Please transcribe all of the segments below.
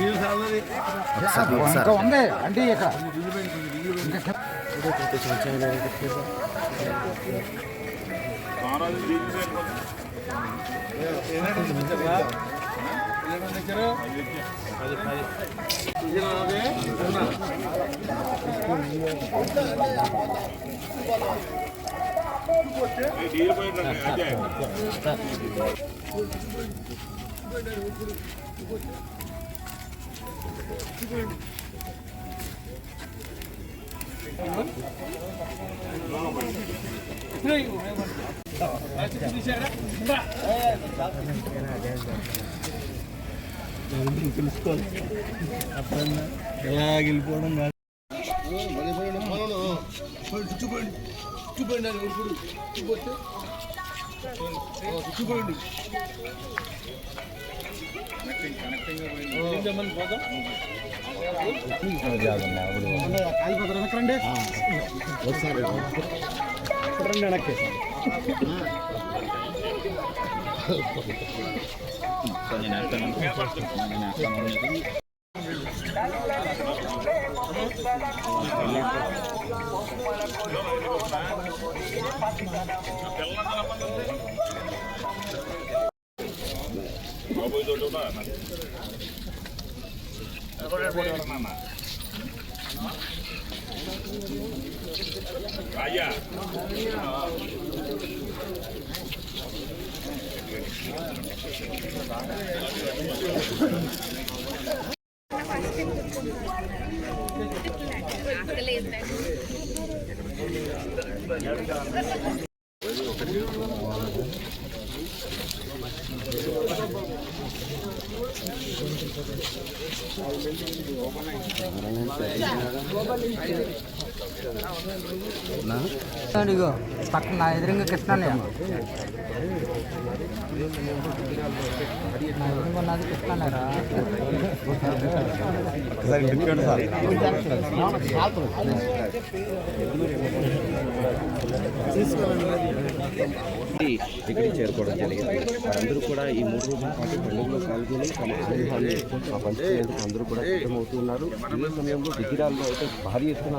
ఇంకా ఉంది అంటే ఇక్కడ తెలుసుకోవాలి ఎలా వెళ్ళిపోవడం కాదు. రాజా పక్కన ఎదురుగా కృష్ణన్నయ్య ఉన్నది కృష్ణన్నయ్యరా ఇక్కడికి చేరుకోవడం జరిగింది. వారందరూ కూడా ఈ 3 రోజుల పాటు పండుగలో పాల్గొని తమ ఆనందాన్ని పంచుకునేందుకు అందరూ కూడా సిద్ధమవుతున్నారు. ఈ సమయంలో దిగిరాల్లో అయితే భారీ ఎత్తున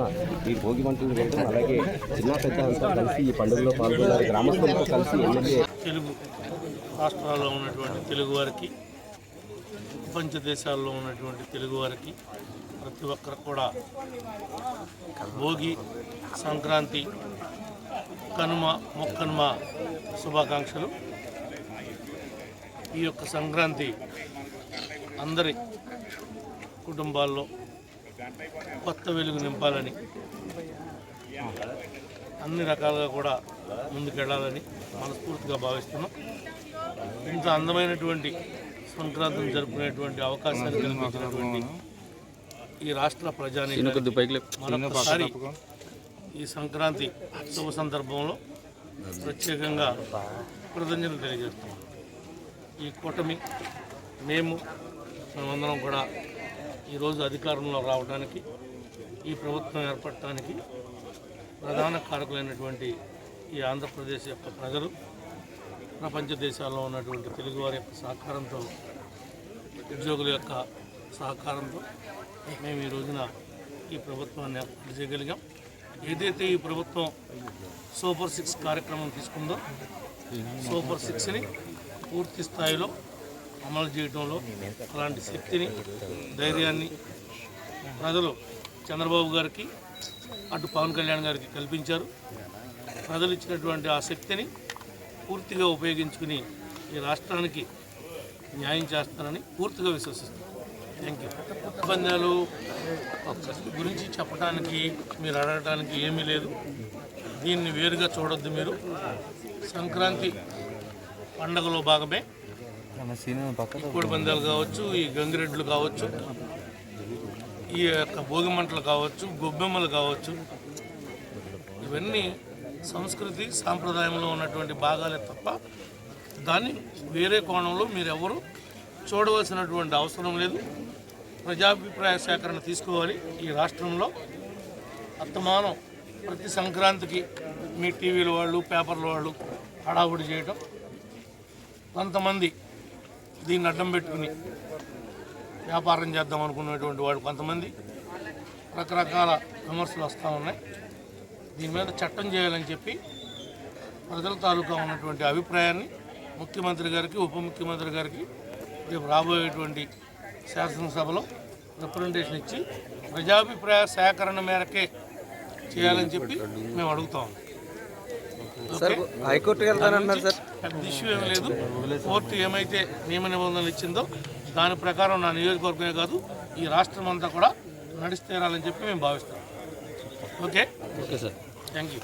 ఈ భోగి మంటలు వేయడం, అలాగే చిన్న పెద్ద అంతా కలిసి ఈ పండుగలో పాల్గొన్నారు. గ్రామస్తులతో కలిసి ఎమ్మెల్యే తెలుగు రాష్ట్రాల్లో ఉన్నటువంటి తెలుగు వారికి, ప్రపంచ దేశాల్లో ఉన్నటువంటి తెలుగు వారికి ప్రతి ఒక్కరు కూడా భోగి, సంక్రాంతి, కనుమ, మొక్కనుమ శుభాకాంక్షలు. ఈ యొక్క సంక్రాంతి అందరి కుటుంబాల్లో కొత్త వెలుగు నింపాలని, అన్ని రకాలుగా కూడా ముందుకెళ్లాలని మనస్ఫూర్తిగా భావిస్తున్నాం. ఇంత అందమైనటువంటి సంక్రాంతిని జరుపుకునేటువంటి అవకాశాన్ని కల్పించినటువంటి ఈ రాష్ట్ర ప్రజానీకానికి మరొకసారి ఈ సంక్రాంతి శుభ సందర్భంలో ప్రత్యేకంగా కృతజ్ఞతలు తెలియజేస్తున్నాం. ఈ కూటమి మేమందరం కూడా ఈరోజు అధికారంలో రావడానికి, ఈ ప్రభుత్వం ఏర్పడటానికి ప్రధాన కారకులైనటువంటి ఈ ఆంధ్రప్రదేశ్ యొక్క ప్రజలు, ప్రపంచ దేశాల్లో ఉన్నటువంటి తెలుగువారి యొక్క సహకారంతో, ఉద్యోగుల యొక్క సహకారంతో మేము ఈ రోజున ఈ ప్రభుత్వాన్ని ఏర్పాటు చేయగలిగాం. ఏదైతే ఈ ప్రభుత్వం సూపర్ 6 కార్యక్రమం తీసుకుందో, సూపర్ 6ని పూర్తి స్థాయిలో అమలు చేయడంలో అలాంటి శక్తిని, ధైర్యాన్ని ప్రజలు చంద్రబాబు గారికి, అటు పవన్ కళ్యాణ్ గారికి కల్పించారు. ప్రజలు ఇచ్చినటువంటి ఆ శక్తిని పూర్తిగా ఉపయోగించుకుని ఈ రాష్ట్రానికి న్యాయం చేస్తారని పూర్తిగా విశ్వసిస్తున్నాను. Thank you. పందాలు గురించి చెప్పడానికి, మీరు అడగడానికి ఏమీ లేదు. దీన్ని వేరుగా చూడొద్దు. మీరు సంక్రాంతి పండగలో భాగమే కోడి పందాలు కావచ్చు, ఈ గంగిరెడ్లు కావచ్చు, ఈ యొక్క భోగి మంటలు కావచ్చు, గొబ్బెమ్మలు కావచ్చు, ఇవన్నీ సంస్కృతి సాంప్రదాయంలో ఉన్నటువంటి భాగాలే తప్ప దాన్ని వేరే కోణంలో మీరెవరూ చూడవలసినటువంటి అవసరం లేదు. ప్రజాభిప్రాయ సేకరణ తీసుకోవాలి. ఈ రాష్ట్రంలో అత్తమానం ప్రతి సంక్రాంతికి మీ టీవీల వాళ్ళు, పేపర్ల వాళ్ళు హడావుడి చేయటం, కొంతమంది దీన్ని అడ్డం పెట్టుకుని వ్యాపారం చేద్దాం అనుకునేటువంటి వాళ్ళు కొంతమంది రకరకాల విమర్శలు వస్తూ ఉన్నాయి. దీని మీద చట్టం చేయాలని చెప్పి ప్రజల తాలూకా ఉన్నటువంటి అభిప్రాయాన్ని ముఖ్యమంత్రి గారికి, ఉప ముఖ్యమంత్రి గారికి రేపు రాబోయేటువంటి శాసనసభలో రిప్రజెంటేషన్ ఇచ్చి ప్రజాభిప్రాయ సేకరణ మేరకే చేయాలని చెప్పి మేము అడుగుతాం. హైకోర్టుకి వెళ్తానన్నారు సార్. పెద్ద ఇష్యూ ఏమీ లేదు. కోర్టు ఏమైతే నియమ నిబంధనలు ఇచ్చిందో దాని ప్రకారం నా నియోజకవర్గమే కాదు ఈ రాష్ట్రం అంతా కూడా నడిచి తీరాలని చెప్పి మేము భావిస్తాం. Okay okay sir. Thank you.